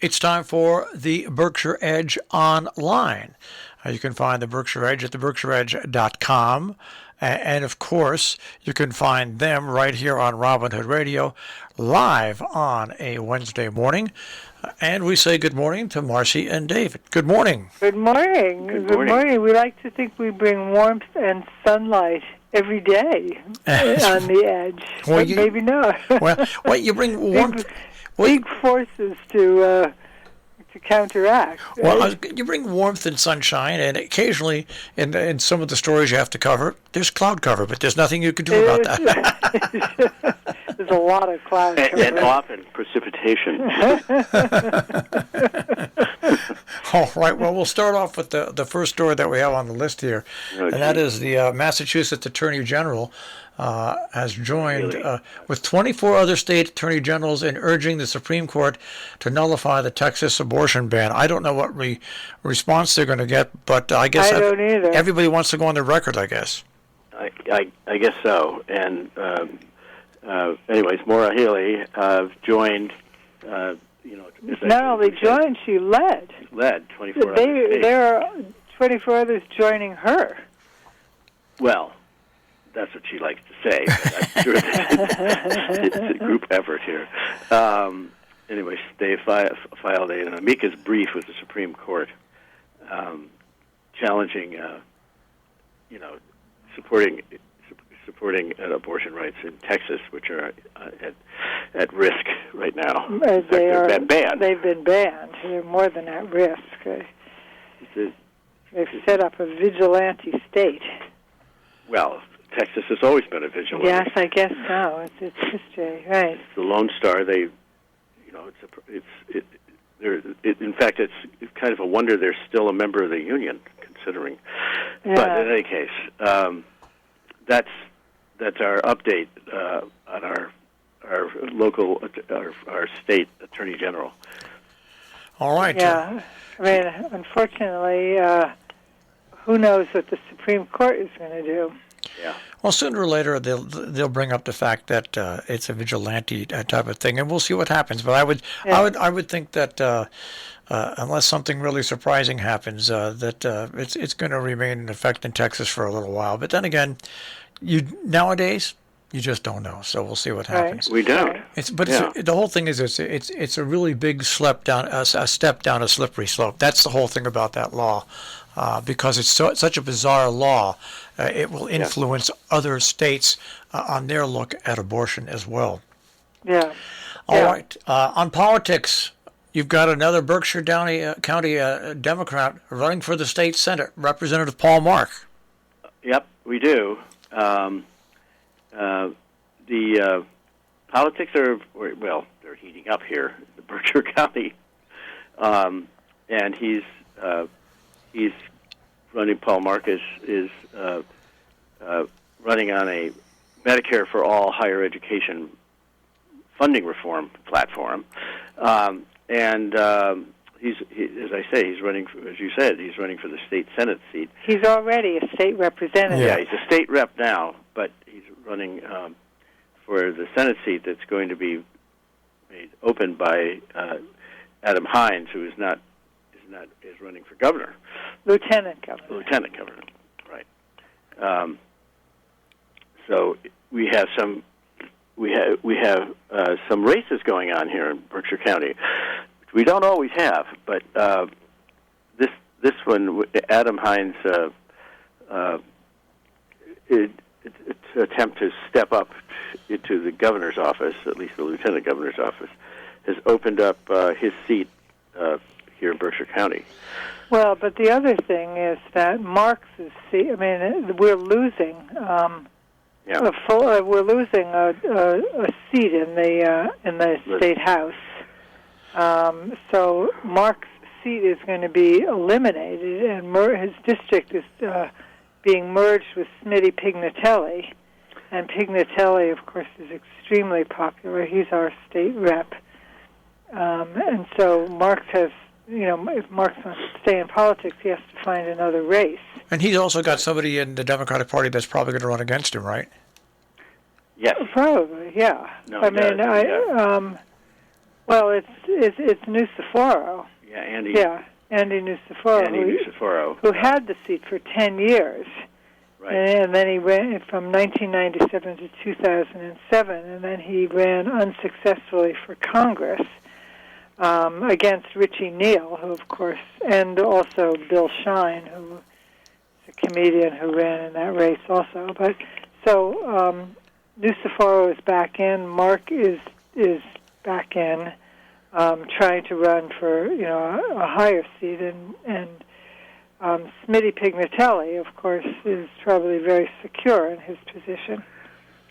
It's time for the Berkshire Edge online. You can find the Berkshire Edge at theberkshireedge.com. And of course, you can find them right here on Robin Hood Radio, live on a Wednesday morning. And we say good morning to Marcy and David. Good morning. Good morning. Good morning. We like to think we bring warmth and sunlight every day on the edge. Well, but maybe not. well, you bring warmth. Big forces to counteract. Right? Well, you bring warmth and sunshine, and occasionally, in some of the stories you have to cover, there's cloud cover, but there's nothing you can do about that. There's a lot of cloud cover. And often precipitation. All right, well, we'll start off with the first story that we have on the list here, and that is the Massachusetts Attorney General has joined with 24 other state attorney generals in urging the Supreme Court to nullify the Texas abortion ban. I don't know what response they're going to get, but I guess I don't either. Everybody wants to go on the record, I guess. I guess so. And anyways, Maura Healey joined. Not only joined, she led. Led 24 other states. There are 24 others joining her. Well, that's what she likes to say. But I'm sure it's a group effort here. Anyways, they filed an amicus brief with the Supreme Court, challenging, supporting abortion rights in Texas, which are at risk right now. They've been banned. They've been banned. They're more than at risk. They've set up a vigilante state. Well, Texas has always been a vigilante. Yes, I guess so. It's history, right? It's the Lone Star. In fact, it's kind of a wonder they're still a member of the union, considering. Yeah. But in any case, that's our update on our local our state attorney general. All right. Yeah, I mean, unfortunately, who knows what the Supreme Court is going to do? Yeah. Well, sooner or later they'll bring up the fact that it's a vigilante type of thing, and we'll see what happens. But I would think that unless something really surprising happens, that it's going to remain in effect in Texas for a little while. But then again, nowadays you just don't know. So we'll see what happens. Right. We don't. The whole thing is it's a really big step down a slippery slope. That's the whole thing about that law. Because it's such a bizarre law, it will influence other states on their look at abortion as well. Yeah. All right. On politics, you've got another Berkshire County Democrat running for the state Senate, Representative Paul Mark. Yep, we do. The politics they're heating up here in Berkshire County, and he's running. Paul Mark is running on a Medicare for all higher education funding reform platform, and as I say, he's running. As you said, he's running for the state Senate seat. He's already a state representative. Yeah, he's a state rep now, but he's running for the Senate seat that's going to be made open by Adam Hines, who is running for governor. Lieutenant governor, right. So we have some races going on here in Berkshire County, which we don't always have. But this one, Adam Hines' attempt to step up into the governor's office, at least the lieutenant governor's office, has opened up his seat here in Berkshire County. Well, but the other thing is that Mark's seat. I mean, we're losing. We're losing a seat in the state house. So Mark's seat is going to be eliminated, and his district is being merged with Smitty Pignatelli. And Pignatelli, of course, is extremely popular. He's our state rep. And so Marx has, if Marx wants to stay in politics, he has to find another race. And he's also got somebody in the Democratic Party that's probably going to run against him, right? Yes. Probably, yeah. No, Well, it's Nuciforo. Yeah, Andy. Yeah, Andy Nuciforo. Who had the seat for 10 years. Right. And then he ran from 1997 to 2007, and then he ran unsuccessfully for Congress against Richie Neal, who, of course, and also Bill Shine, who is a comedian who ran in that race also. But so Nuciforo is back in. Mark is back in, trying to run for a higher seat, and Smitty Pignatelli, of course, is probably very secure in his position.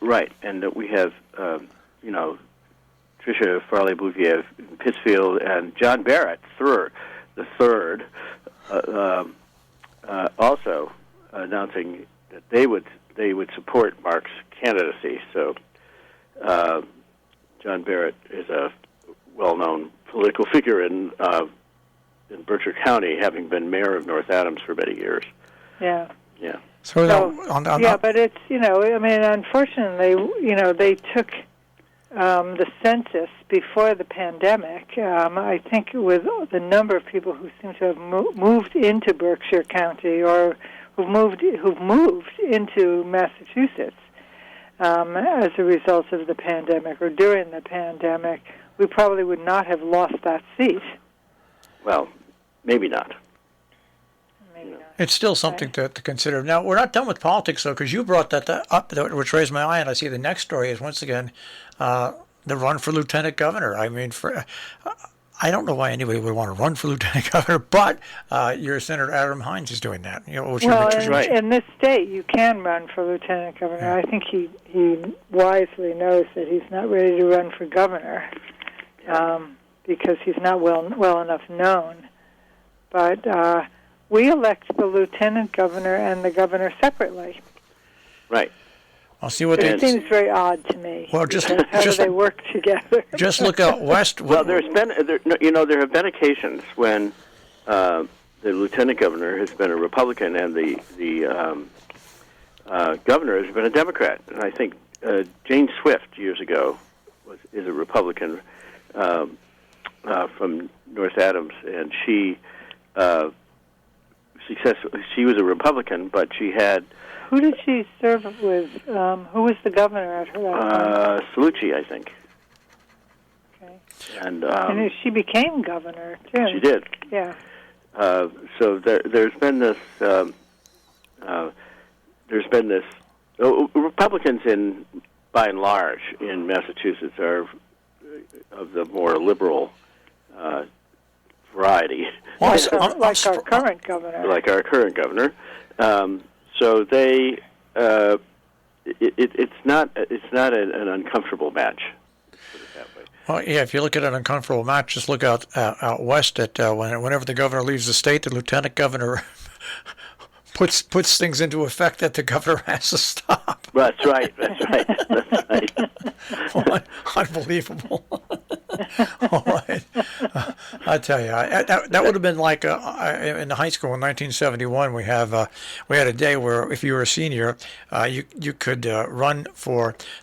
Right, and we have, Tricia Farley-Bouvier in Pittsfield and John Barrett, the third, also announcing that they would support Mark's candidacy. So John Barrett is a well-known political figure in Berkshire County, having been mayor of North Adams for many years. Yeah. Yeah. So but it's unfortunately, they took the census before the pandemic. I think with the number of people who seem to have moved into Berkshire County or who've moved into Massachusetts as a result of the pandemic or during the pandemic, we probably would not have lost that seat. Well, maybe not. Maybe not. It's still something to consider. Now, we're not done with politics, though, because you brought that up, which raised my eye, and I see the next story is, once again, the run for lieutenant governor. I mean, I don't know why anybody would want to run for lieutenant governor, but your Senator Adam Hines is doing that. Which is right. In this state, you can run for lieutenant governor. Yeah. I think he wisely knows that he's not ready to run for governor because he's not well enough known. But we elect the lieutenant governor and the governor separately. Right. I'll see what it seems very odd to me. Well, how do they work together? Just look out west. Well, there have been occasions when the lieutenant governor has been a Republican and the governor has been a Democrat. And I think Jane Swift years ago is a Republican from North Adams, and she she was a Republican, but she had. Who did she serve with? Who was the governor at her last time? Sallucci, I think. Okay. And she became governor too. She did. Yeah. So there's been this. Republicans, by and large, in Massachusetts are of the more liberal variety. Like our current governor. Like our current governor. So they, it's not an uncomfortable match. Put it that way. Well, yeah. If you look at an uncomfortable match, just look out west at whenever the governor leaves the state, the lieutenant governor puts things into effect that the governor has to stop. That's right. Well, unbelievable. All right. I tell you, that would have been like in high school in 1971. We had a day where if you were a senior, you could run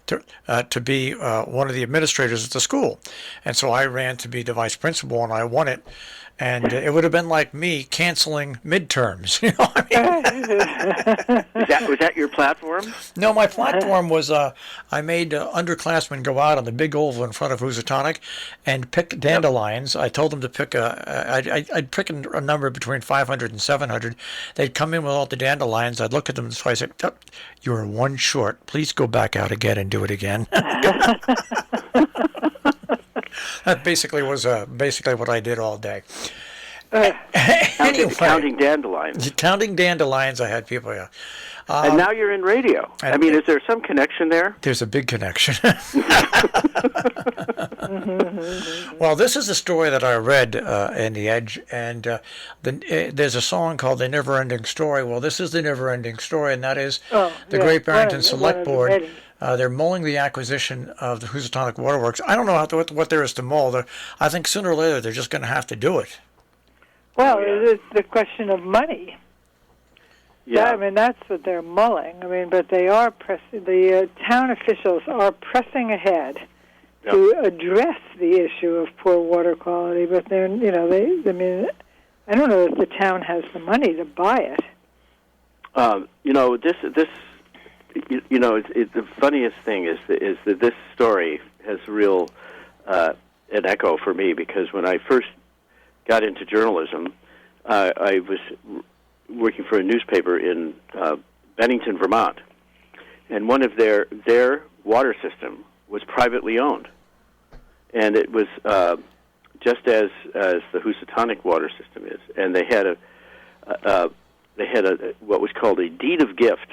to be one of the administrators at the school, and so I ran to be the vice principal, and I won it. And it would have been like me canceling midterms. You know what I mean? Was that your platform? No, my platform was I made underclassmen go out on the big oval in front of Housatonic and pick dandelions. I told them to pick I'd pick a number between 500 and 700. They'd come in with all the dandelions. I'd look at them and so I said, oh, "You are one short. Please go back out again and do it again." That basically was what I did all day. Anyway, counting dandelions. Counting dandelions, I had people, yeah. And now you're in radio. I mean, is there some connection there? There's a big connection. Well, this is a story that I read in The Edge, and there's a song called The Never Ending Story. Well, this is the never ending story, and that is the Great Barrington Select Board. They're mulling the acquisition of the Housatonic Waterworks. I don't know what there is to mull. I think sooner or later they're just going to have to do it. Well, it's the question of money. Yeah. I mean, that's what they're mulling. I mean, but they are the town officials are pressing ahead to address the issue of poor water quality, but I mean, I don't know if the town has the money to buy it. The funniest thing is that this story has real an echo for me, because when I first got into journalism, I was working for a newspaper in Bennington, Vermont, and one of their water system was privately owned, and it was just as the Housatonic water system is, and they had what was called a deed of gift,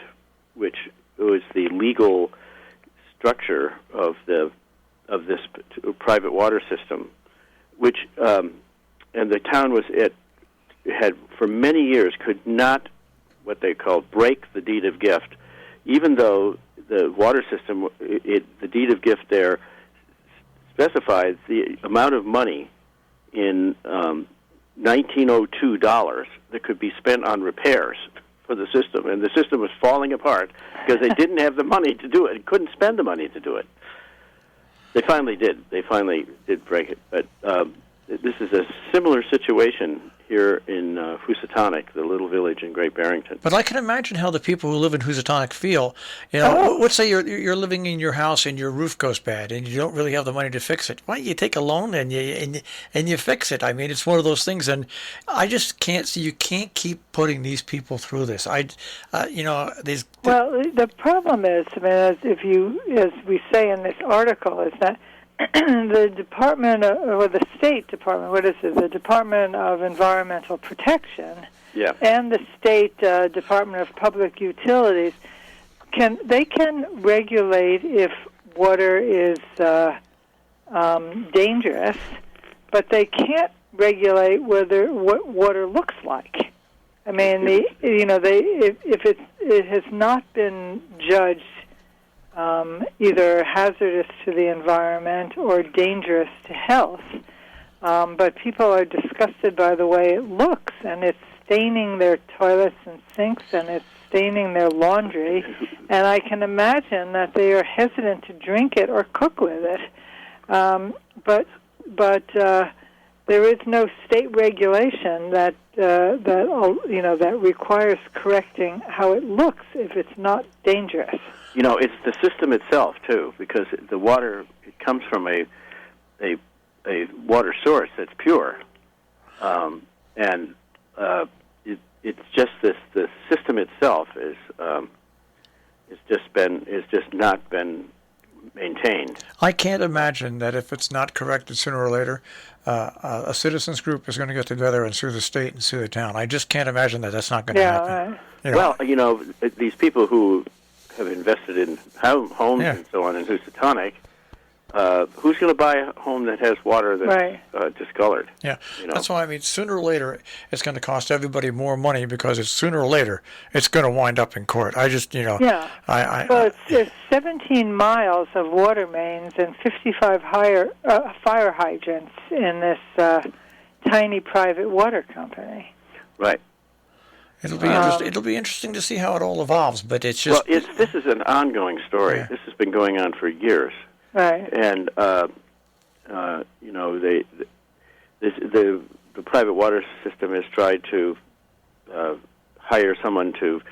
which was the legal structure of this private water system, which and the town had for many years could not, what they called, break the deed of gift, even though the water system, the deed of gift there specified the amount of money in 1902 dollars that could be spent on repairs for the system, and the system was falling apart because they didn't have the money to do it and couldn't spend the money to do it. They finally did. They finally did break it, but this is a similar situation here in Housatonic, the little village in Great Barrington. But I can imagine how the people who live in Housatonic feel. You know, let's say you're living in your house and your roof goes bad and you don't really have the money to fix it. Why don't you take a loan and you fix it? I mean, it's one of those things, and I just can't see. You can't keep putting these people through this. Well, the problem is, I mean, as we say in this article, is that the Department or the State Department, what is it? The Department of Environmental Protection, and the State Department of Public Utilities can regulate if water is dangerous, but they can't regulate what water looks like. I mean, if it has not been judged either hazardous to the environment or dangerous to health. But people are disgusted by the way it looks, and it's staining their toilets and sinks, and it's staining their laundry. And I can imagine that they are hesitant to drink it or cook with it. But there is no state regulation that requires correcting how it looks if it's not dangerous. It's the system itself too, because the water, it comes from a water source that's pure, and it's just the system itself is just not been maintained. I can't imagine that if it's not corrected sooner or later, a citizens group is going to get together and sue the state and sue the town. I just can't imagine that that's not going to happen. Well, these people who have invested in homes and so on in Housatonic, who's going to buy a home that has water that's discolored? Yeah, that's why, I mean, sooner or later it's going to cost everybody more money, because it's sooner or later it's going to wind up in court. Well, it's 17 miles of water mains and 55 fire hydrants in this tiny private water company. Right. It'll be interesting to see how it all evolves, but it's just... Well, this is an ongoing story. Yeah. This has been going on for years. Right. And, the private water system has tried to hire someone to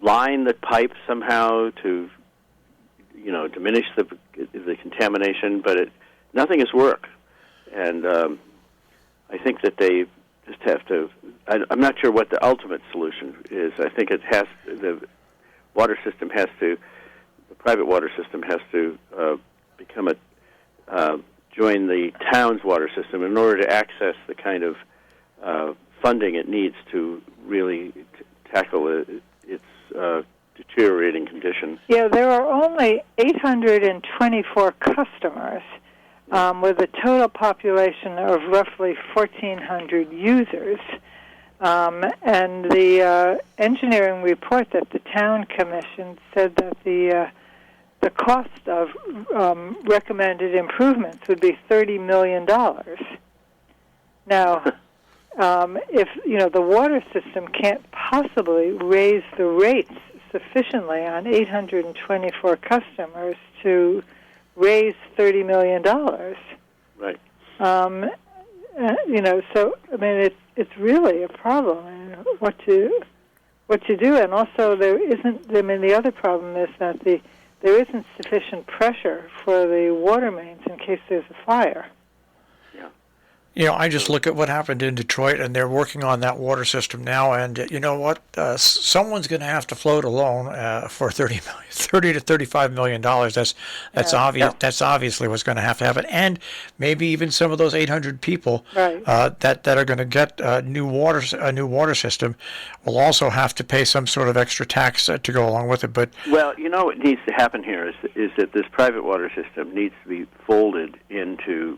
line the pipe somehow to, diminish the contamination, but nothing has worked. And I think that they just have to... I'm not sure what the ultimate solution is. I think the water system has to... The private water system has to join the town's water system in order to access the kind of funding it needs to really tackle its deteriorating condition. Yeah, there are only 824 customers with a total population of roughly 1,400 users. And the engineering report that the town commissioned said that the cost of recommended improvements would be $30 million. Now, if the water system can't possibly raise the rates sufficiently on 824 customers to raise $30 million. Right. So I mean, it's really a problem. And what to do, and also there isn't. I mean, the other problem is that there isn't sufficient pressure for the water mains in case there's a fire. I just look at what happened in Detroit, and they're working on that water system now. And you know what? Someone's going to have to float a loan for $30 to $35 million. That's obvious. Yeah. That's obviously what's going to happen, and maybe even some of those 800 people that are going to get a new water system will also have to pay some sort of extra tax to go along with it. But what needs to happen here is that this private water system needs to be folded into.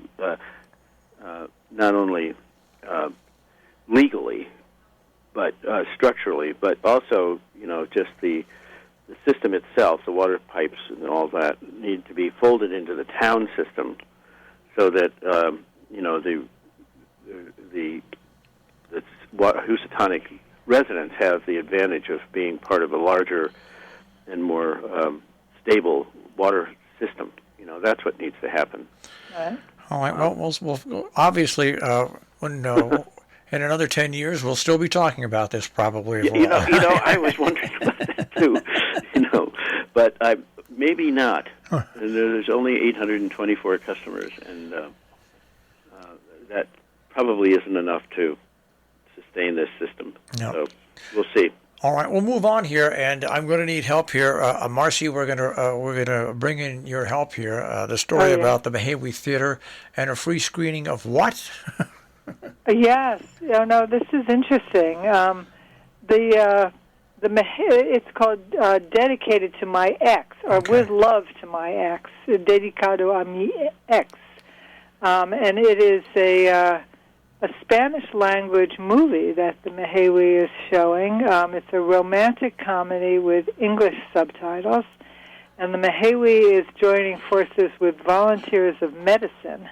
Not only legally, but structurally, but also, just the system itself, the water pipes and all that, need to be folded into the town system, so that the Housatonic residents have the advantage of being part of a larger and more stable water system. That's what needs to happen. All right. Well, we'll obviously, in another 10 years, we'll still be talking about this probably. I was wondering about that too. But maybe not. Huh. There's only 824 customers, and that probably isn't enough to sustain this system. No. So we'll see. All right, we'll move on here, and I'm going to need help here. Marcy, we're going to bring in your help here. The story about the Mehewi Theater and a free screening of what? Yes, this is interesting. It's called "Dedicated to My Ex" or "With Love to My Ex," "Dedicado a mi ex," and it is a Spanish-language movie that the Mehewi is showing. It's a romantic comedy with English subtitles, and the Mehewi is joining forces with Volunteers of Medicine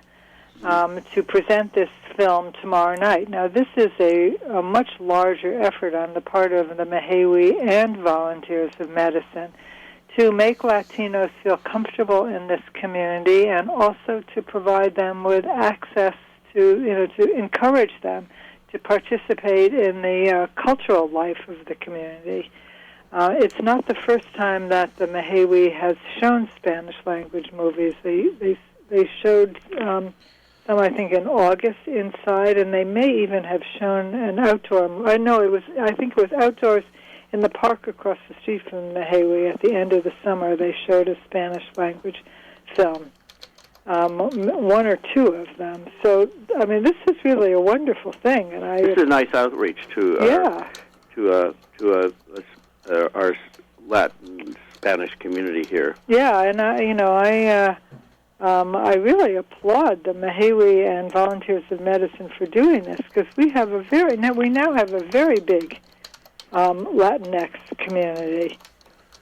to present this film tomorrow night. Now, this is a much larger effort on the part of the Mehewi and Volunteers of Medicine to make Latinos feel comfortable in this community and also to provide them with access to encourage them to participate in the cultural life of the community. It's not the first time that the Mehewi has shown Spanish-language movies. They showed some, I think, in August inside, and they may even have shown an outdoor. I think it was outdoors in the park across the street from the Mehewi at the end of the summer. They showed a Spanish-language film. One or two of them. So, I mean, this is really a wonderful thing, and this is a nice outreach to our Latin Spanish community here. Yeah, and I really applaud the Mehewi and Volunteers of Medicine for doing this, because we now have a very big Latinx community.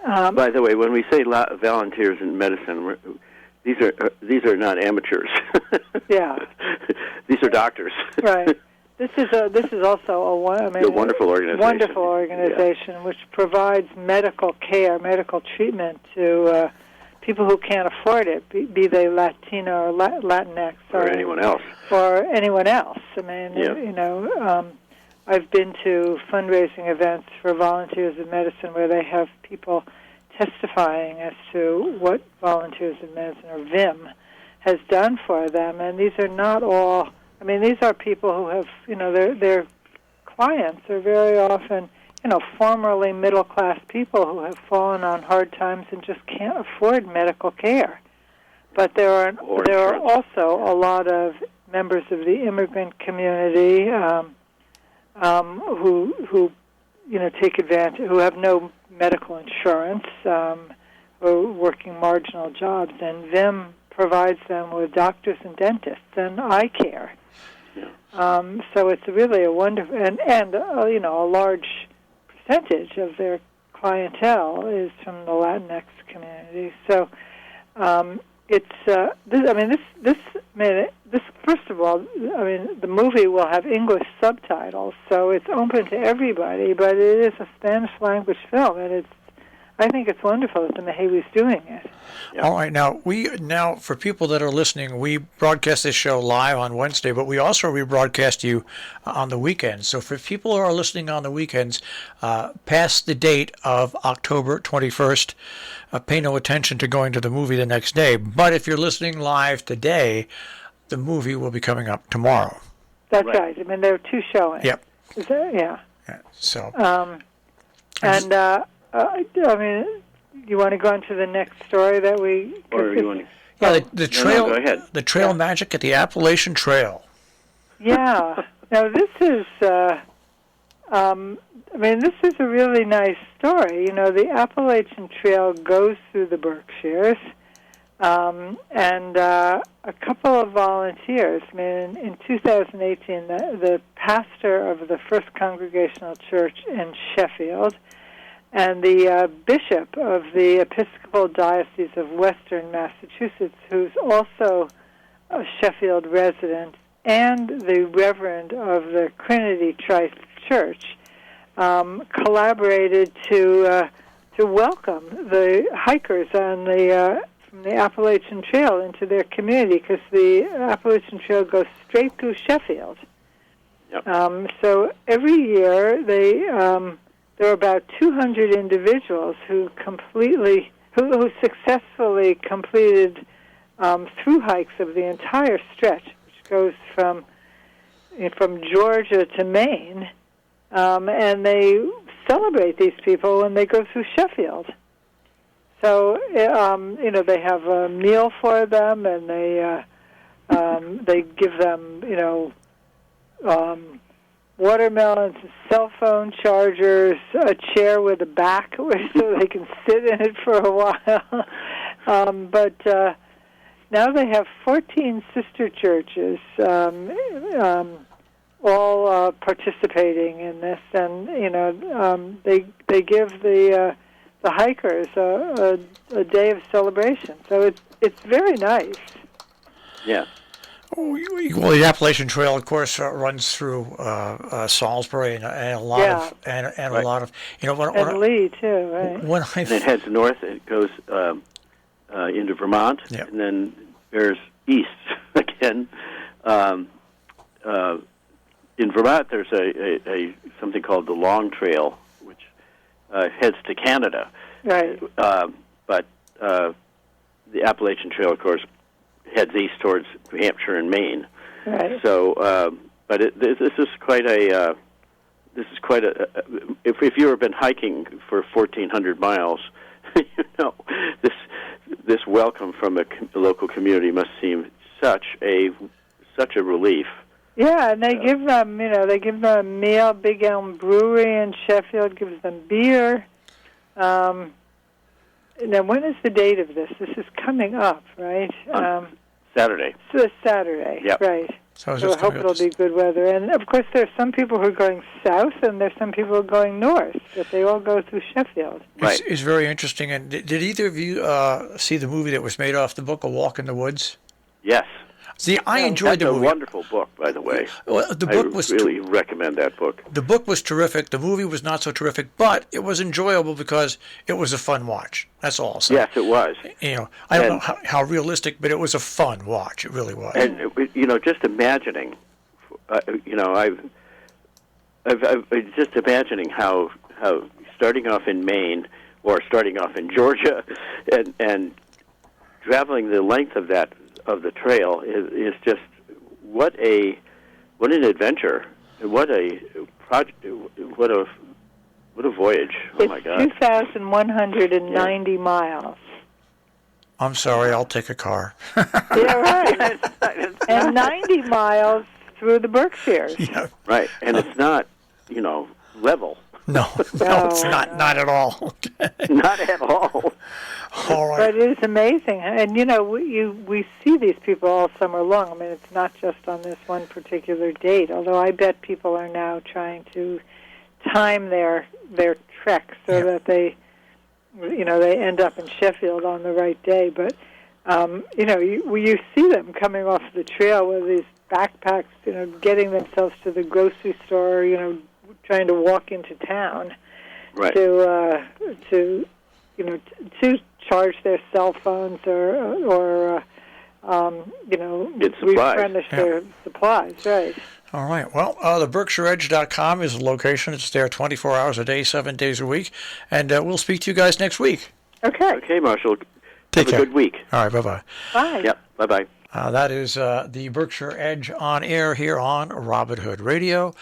By the way, when we say Volunteers in Medicine, these are not amateurs. Yeah, these are doctors. Right. This is also a wonderful organization. Wonderful organization which provides medical care, medical treatment to people who can't afford it, be they Latino or Latinx or anyone else. Or anyone else. I mean, I've been to fundraising events for Volunteers of Medicine where they have people testifying as to what Volunteers of Medicine, or VIM, has done for them. And these are not all, I mean, these are people who have, their clients are very often, formerly middle-class people who have fallen on hard times and just can't afford medical care. But there are also a lot of members of the immigrant community who take advantage, who have no medical insurance, who are working marginal jobs, and VIM provides them with doctors and dentists and eye care. Yeah. So it's really a wonderful, and a large percentage of their clientele is from the Latinx community. So this first of all, the movie will have English subtitles, so it's open to everybody. But it is a Spanish language film, and I think it's wonderful that the Mahawi's doing it. Yeah. All right, now for people that are listening, we broadcast this show live on Wednesday, but we also rebroadcast you on the weekends. So for people who are listening on the weekends, past the date of October 21st, pay no attention to going to the movie the next day. But if you're listening live today, the movie will be coming up tomorrow. That's right. I mean, there are two showings. Yep. Is there? Yeah. So. I mean, you want to go on to the next story that we... Or you want to... Yeah, the trail. No, go ahead. The trail magic at the Appalachian Trail. Yeah. Now this is, this is a really nice story. You know, the Appalachian Trail goes through the Berkshires, and a couple of volunteers. I mean, in 2018, the pastor of the First Congregational Church in Sheffield and the bishop of the Episcopal Diocese of Western Massachusetts, who's also a Sheffield resident, and the Reverend of the Trinity Christ Church collaborated to welcome the hikers on from the Appalachian Trail into their community, because the Appalachian Trail goes straight through Sheffield. Yep. So every year there are about 200 individuals who successfully completed through hikes of the entire stretch, which goes from Georgia to Maine, and they celebrate these people when they go through Sheffield. So they have a meal for them, and they give them watermelons, cell phone chargers, a chair with a back so they can sit in it for a while. But now they have 14 sister churches all participating in this, and they give the hikers a day of celebration. So it's very nice. Yeah. Well, the Appalachian Trail, of course, runs through Salisbury and a lot of a lot of and Lee too, right? When and it heads north, it goes into Vermont, and then bears east again. In Vermont, there's a something called the Long Trail, which heads to Canada. Right. But the Appalachian Trail, of course, heads east towards New Hampshire and Maine. Right. So, but this is quite a. If you've ever been hiking for 1,400 miles, this welcome from a local community must seem such a relief. Yeah, and they give them, a meal. Big Elm Brewery in Sheffield gives them beer. Now, when is the date of this? This is coming up, right? Saturday. So it's Saturday, yep. Right. So I hope it'll be good weather. And, of course, there's some people who are going south, and there's some people who are going north, but they all go through Sheffield. Right. It's very interesting. And did either of you see the movie that was made off the book, A Walk in the Woods? Yes. See, I enjoyed the movie. That's a wonderful book, by the way. Well, the book was really recommend that book. The book was terrific. The movie was not so terrific, but it was enjoyable because it was a fun watch. That's all. So, yes, it was. I don't know how realistic, but it was a fun watch. It really was. And just imagining, I've just imagining how starting off in Maine or starting off in Georgia, and traveling the length of the trail is just what an adventure, what a project, what a voyage. Oh my God! 2,190 miles. I'm sorry, I'll take a car. Yeah, right. And 90 miles through the Berkshires. Yeah. Right, and it's not level. No, it's not at all. Not at all. All right. But it is amazing, and we see these people all summer long. I mean, it's not just on this one particular date. Although I bet people are now trying to time their trek so that they end up in Sheffield on the right day. But you see them coming off the trail with these backpacks, getting themselves to the grocery store, trying to walk into town, right. to to charge their cell phones or Get supplies. replenish their supplies, right? All right. Well, the BerkshireEdge.com is the location. It's there 24 hours a day, 7 days a week. And we'll speak to you guys next week. Okay. Okay, Marshall. Take Have care. a good week. All right. Bye-bye. Bye. Yep. Bye-bye. That is the Berkshire Edge on air here on Robin Hood Radio.